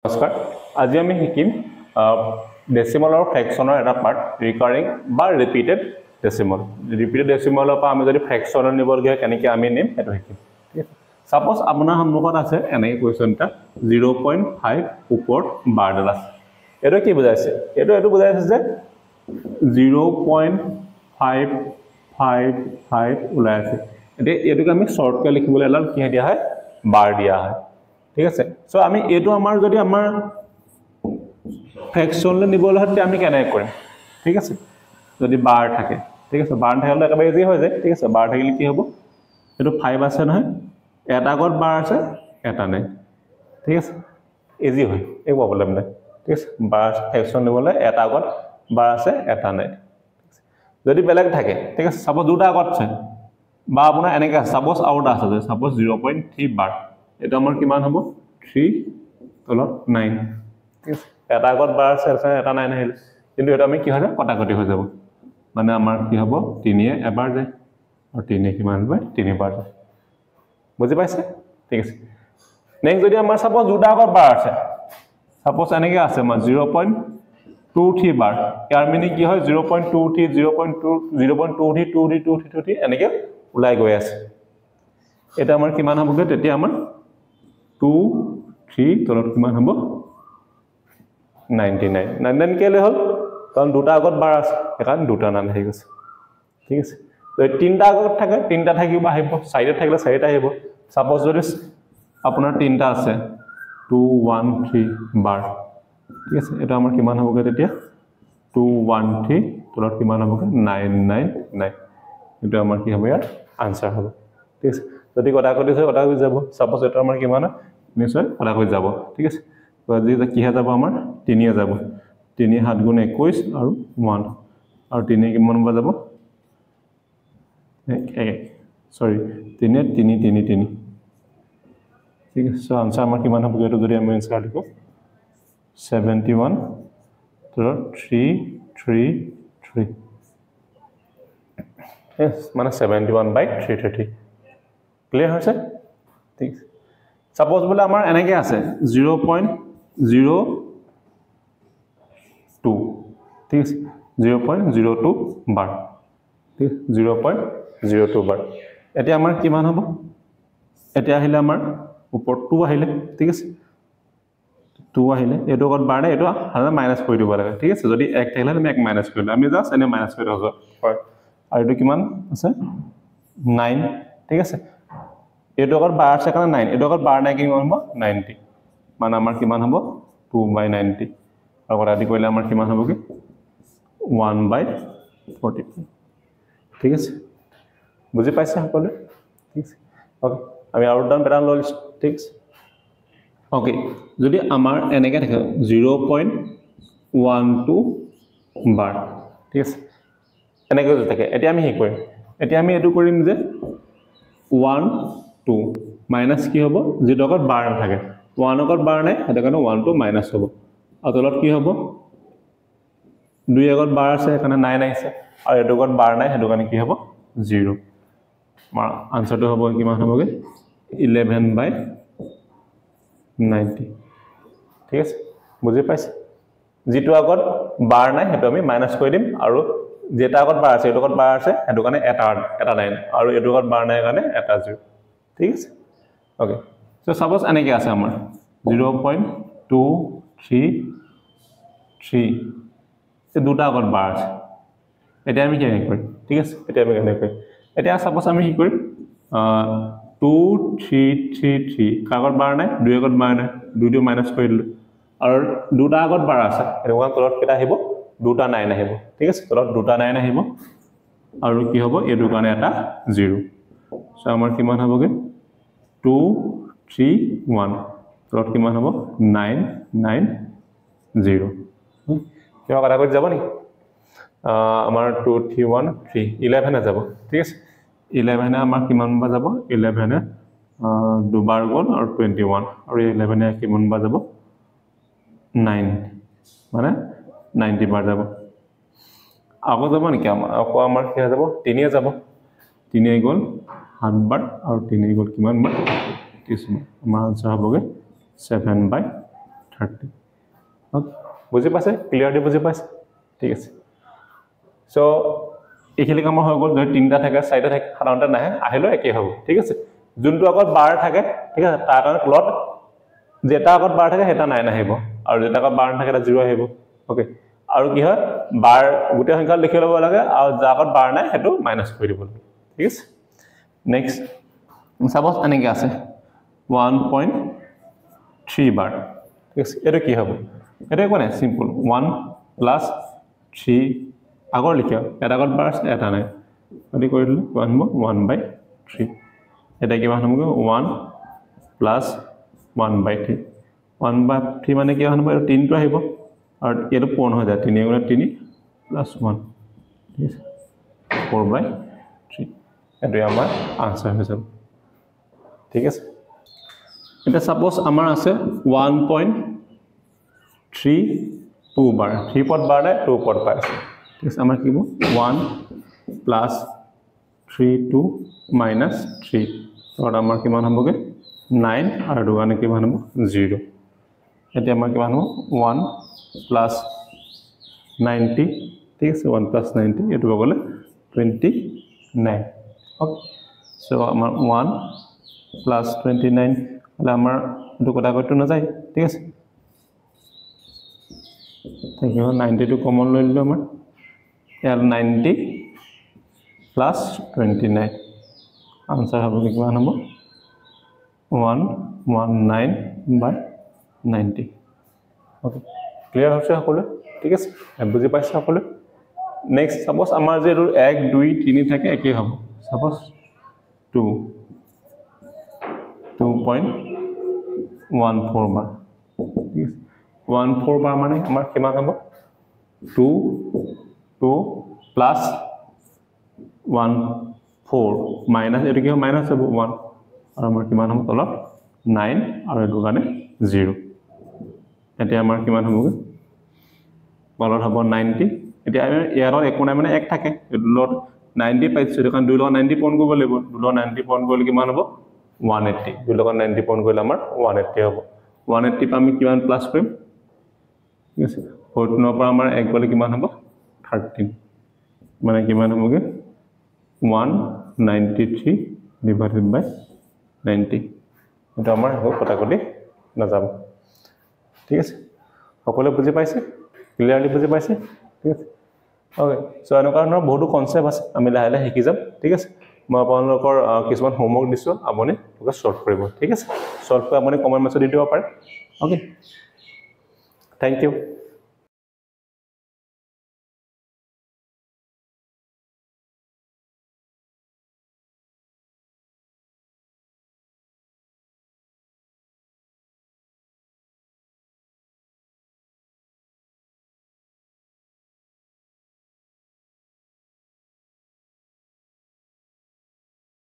নমস্কাৰ আজি আমি শিকিম ডেসিমাল আৰু ফ্ৰেকশনৰ এটা পাৰ্ট ৰিকাৰিং বা ৰিপিটেড ডেসিমাল ৰ পৰা আমি যদি ফ্ৰেকশন নিবলগীয়া কেনেকৈ আমি নিম এটা শিকিম ঠিক আছে সাপোজ আপোনাৰ সন্মুখত আছে এনে কোৱেশ্চন এটা 0.5 ওপৰত বাৰডাল আছে এটো কি বুজাইছে এটো বুজাইছে যে 0.555 ওলাই আছে এটোকে আমি শৰ্টকে লিখিবলৈ এলাল কি দিয়া হয় বাৰ দিয়া হয় ঠিক আছে সো আমি এটো আমাৰ যদি আমাৰ ফ্ৰেকশনলে নিবলৈ হতে আমি কেনে কৰিম ঠিক আছে যদি বাৰ থাকে ঠিক আছে বাৰ থাকিলে একেবাৰে ইজি হৈ যায় ঠিক আছে বাৰ থাকিলে কি হ'ব এটো 5 আছে নহয় এটা আগত বাৰ আছে এটা নাই ঠিক আছে ইজি হয় এক প্ৰবলেম নাই ঠিক আছে বাৰ ফ্ৰেকশন নিবলৈ এটা আগত বাৰ আছে এটা নাই যদি বেলেগ থাকে ঠিক আছে সাপোজ দুটা আগত আছে বা আপোনাৰ এনেকা সাপোজ আউট আছে সাপোজ 0.3 বাৰ এটা আমাৰ কিমান হ'ব 3 তলত 9 ঠিক আছে এটা আগত বাৰ আছে এটা 9 আহিল কিন্তু এটা আমি কি হয় কটাকটি হৈ যাব মানে আমাৰ কি হ'ব 3 এ এবাৰ যায় আৰু 3 কিমান হয় 3 বাৰ যায় বুজি পাইছে ঠিক আছে নেক্সট যদি আমাৰ সাপোজ দুটা আগত বাৰ আছে সাপোজ এনেকে আছে আমাৰ 0.23 বাৰ ইয়াৰ মিনিং কি হয় 0.23 0.23 এনেকে ওলাই গৈ আছে এটা আমাৰ কিমান হ'বগে তেতিয়া আমাৰ 2 3 তলত কিমান হ'ব 99 কেলে হল কাৰণ দুটা আগত বাৰ আছে কাৰণ দুটা নাম হৈ গৈছে ঠিক আছে তো তিনটা আগত থাকে তিনটা থাকিব আহিব সাইডত থাকিলে চাৰিটা আহিব সাপোজ যদি আপোনাৰ তিনটা আছে 2 1 3 বাৰ ঠিক আছে এটা আমাৰ কিমান হ'বগে তেতিয়া 2 1 3 তলত কিমান হ'বগে 999 এটা আমাৰ কি হ'ব ইয়াৰ আনসাৰ হ'ব ঠিক আছে যদি কটাকটি হয় কটাকটি যাব সাপোজ এটা আমাৰ কিমান নিশ্চয় কটাকটি যাব ঠিক আছে তো আজি কি হৈ যাব আমাৰ 3 এ যাব 3 7 গুণ 21 আৰু 1 আৰু 3 কিমান হ'ব যাব সৰি 3 3 3 3 ঠিক আছে সো আনসাৰ আমাৰ কিমান হ'ব এটো যদি আমি আনসাৰ লিখো 71 তলত 3 3 3 yes মানে 71/330 ক্লিয়াৰ হৈছে ঠিক সাপোজ বলে আমাৰ এনেকে আছে 0.02 ঠিক আছে 0.02 বাৰ ঠিক 0.02 বাৰ এতিয়া আমাৰ কিমান হ'ব এতিয়া আহিলে আমাৰ ওপৰত 2 আহিলে ঠিক আছে 2 আহিলে এটো কত বাৰ নাই এটো হানা মাইনাস কৰি দিব লাগে ঠিক আছে যদি 1 থাকিলে আমি 1 মাইনাস কৰিলো আমি জাস্ট এনে মাইনাস কৰি দিব হয় আৰু এটো কিমান আছে 9 ঠিক আছে এটো কত বাৰ আছে কাৰণ 9 এটো কত বাৰ নাই কি হ'ব 90 মানে আমাৰ কিমান হ'ব 2/90 আৰু কটাকটি কৰিলে আমাৰ কিমান হ'ব কি 1/40 ঠিক আছে বুজি পাইছে সকলে ঠিক আছে ওকে আমি আৰু ডান প্যাটাৰ্ণ লৈ ঠিক আছে ওকে যদি আমাৰ এনেকে থাকে 0.12 বাৰ ঠিক আছে এনেকে যদি থাকে এতিয়া আমি কি কৰিম এতিয়া আমি এটো কৰিম যে 1 2 মাইনাস কি হ'ব যেটো আগত বাৰ থাকে 1 আগত বাৰ নাই এটা কাৰণে 1 2 মাইনাস হ'ব আৰু তলত কি হ'ব 2 আগত বাৰ আছে কাৰণে 9 আহিছে আৰু এটো আগত বাৰ নাই হেতু কাৰণে কি হ'ব 0 আমাৰ আনসাৰটো হ'ব কিমান হ'বগে 11/90 ঠিক আছে বুজি পাইছে যেটো আগত বাৰ নাই হেতু আমি মাইনাস কৰি দিম আৰু যেটা আগত বাৰ আছে এটো আগত বাৰ আছে হেতু কাৰণে এটা নাই আৰু এটো আগত বাৰ নাই কাৰণে এটা 0 ঠিক আছে ওকে সো সাপোজ এনেকে আছে আমাৰ 0.233 এই দুটা আগত বাৰ আছে এটা আমি কি কৰিম ঠিক আছে এটা আমি কেনে কৰিম এটা সাপোজ আমি কি কৰিম 2333 কাগত বাৰ নাই 2 আগত বাৰ নাই 2 টো মাইনাস কৰি দিলো আৰু দুটা আগত বাৰ আছে এটোৱা তলত কেটা আহিব দুটা 9 আহিব ঠিক আছে তলত দুটা 9 আহিব আৰু কি হ'ব এটো কাৰণে এটা 0 সো আমাৰ কিমান হ'বগে 2 3 1 তলত কিমান হ'ব 990 কিবা কথা কৈ যাব নি আমাৰ 2 3 1 3 11 এ যাব ঠিক আছে 11 এ আমাৰ কিমান বা যাব 11 এ দুবাৰ গল আৰু 21 আৰু 11 এ কিমান বা যাব 9 মানে 90 বাৰ যাব আগত যাব নেকি আমাৰ কি যাব 3 এ যাব 3 এ গল 7 বাৰ আৰু 3 এ গল কিমান বাৰ 30 আমাৰ আনসাৰ হ'বগে 7/30 30 ওকে বুজি পাইছে ক্লিয়াৰলি বুজি পাইছে ঠিক আছে সো এইখিনি কাম হৈ গ'ল যদি তিনটা থাকে চাৰিটা থাকে সাধাৰণতে নাহে আহিলো একে হ'ব ঠিক আছে যোনটো আগত বাৰ থাকে ঠিক আছে তাৰ কাৰণে প্লট যেটা আগত বাৰ থাকে হেটা নাই নাহিব আৰু যেটা আগত বাৰ থাকে এটা 0 আহিব ওকে আৰু কি হয় বাৰ গোটেই সংখ্যা লিখি ল'ব লাগে আৰু যাৰ আগত বাৰ নাই হেতু মাইনাস কৰি দিব ঠিক আছে নেক্সট সাপোজ এনেকে আছে 1.3 bar ঠিক আছে এটা কি হ'ব এটা কোনে সিম্পল 1 plus 3 আগৰ লিখিয়া এটা আগত বাৰ এটা নাই এটি কৰিলে 1/3 এটা কি মান হ'ব 1 plus 1/3 1/3 মানে কি হ'ব 3 টো আহিব আৰু এটো পূৰ্ণ হৈ যায় 3 গুণা 3 plus 1 ঠিক আছে 4/3 এটো আমাৰ আনসাৰ হৈ যাব ঠিক আছে এটা সাপোজ আমাৰ আছে 1.32 bar 3 পদ bar নাই 2 পদ পাই আছে ঠিক আছে আমাৰ কি হ'ব 1 plus 32 minus 3 আৰু আমাৰ কিমান হ'বগে 9 আৰু দুগানে কিমান হ'ব 0 এতিয়া আমাৰ কিমান হ'ব 1 plus 90 ঠিক আছে 1 plus 90 এটো গলে 29 ওকে সো আমাৰ 1 plus 29 হলে আমাৰ এটো কটা করতে না যায় ঠিক আছে তাকে 90 টো কমন লৈ লিলো আমাৰ ইয়াৰ 90 plus 29 আনসাৰ হবে কিমান হ'ব 119/90 ওকে ক্লিয়াৰ হৈছে সকলো ঠিক আছে বুজি পাইছে সকলো নেক্সট সাপোজ আমাৰ যে 1 2 3 থাকে একে হ'ব সাপোজ 2.14 bar ঠিক আছে 14 bar মানে আমাৰ কিমান হ'ব 2 plus 14 minus এটো কি হ'ব minus হ'ব 1 আৰু আমাৰ কিমান হ'ব তলত 9 আৰু এটো কাৰণে 0 এতিয়া আমাৰ কিমান হ'ব তলত হ'ব 90 এতিয়া ইয়াৰ একো নাই মানে 1 থাকে তলত 90 পাইছো কাৰণ 2 লগত 90 পূৰণ কৰিব লাগিব 2 লগত 90 পূৰণ কৰিলে কিমান হ'ব 180 2 লগত 90 পূৰণ কৰিলে আমাৰ 180 হ'ব 180 পা আমি কিমান প্লাস কৰিম ঠিক আছে 14 পৰা আমাৰ 1 গলে কিমান হ'ব 13 মানে কিমান হ'বগে 193 divided by 90 এটা আমাৰ হ'ব কটাকটি না যাব ঠিক আছে সকলো বুজি পাইছে ক্লিয়াৰলি বুজি পাইছে ঠিক আছে ওকে সো এনে কাৰণৰ বহুত কনসেপ্ট আছে আমি লাহে লাহে শিকি যাম ঠিক আছে মই আপোনালোকৰ কিছুমান হোমৱৰ্ক দিছো আপুনি ওকে সলভ কৰিব ঠিক আছে সলভ কৰি আপুনি কমেন্ট মেছেজ দি দিব পাৰে ওকে থ্যাংক ইউ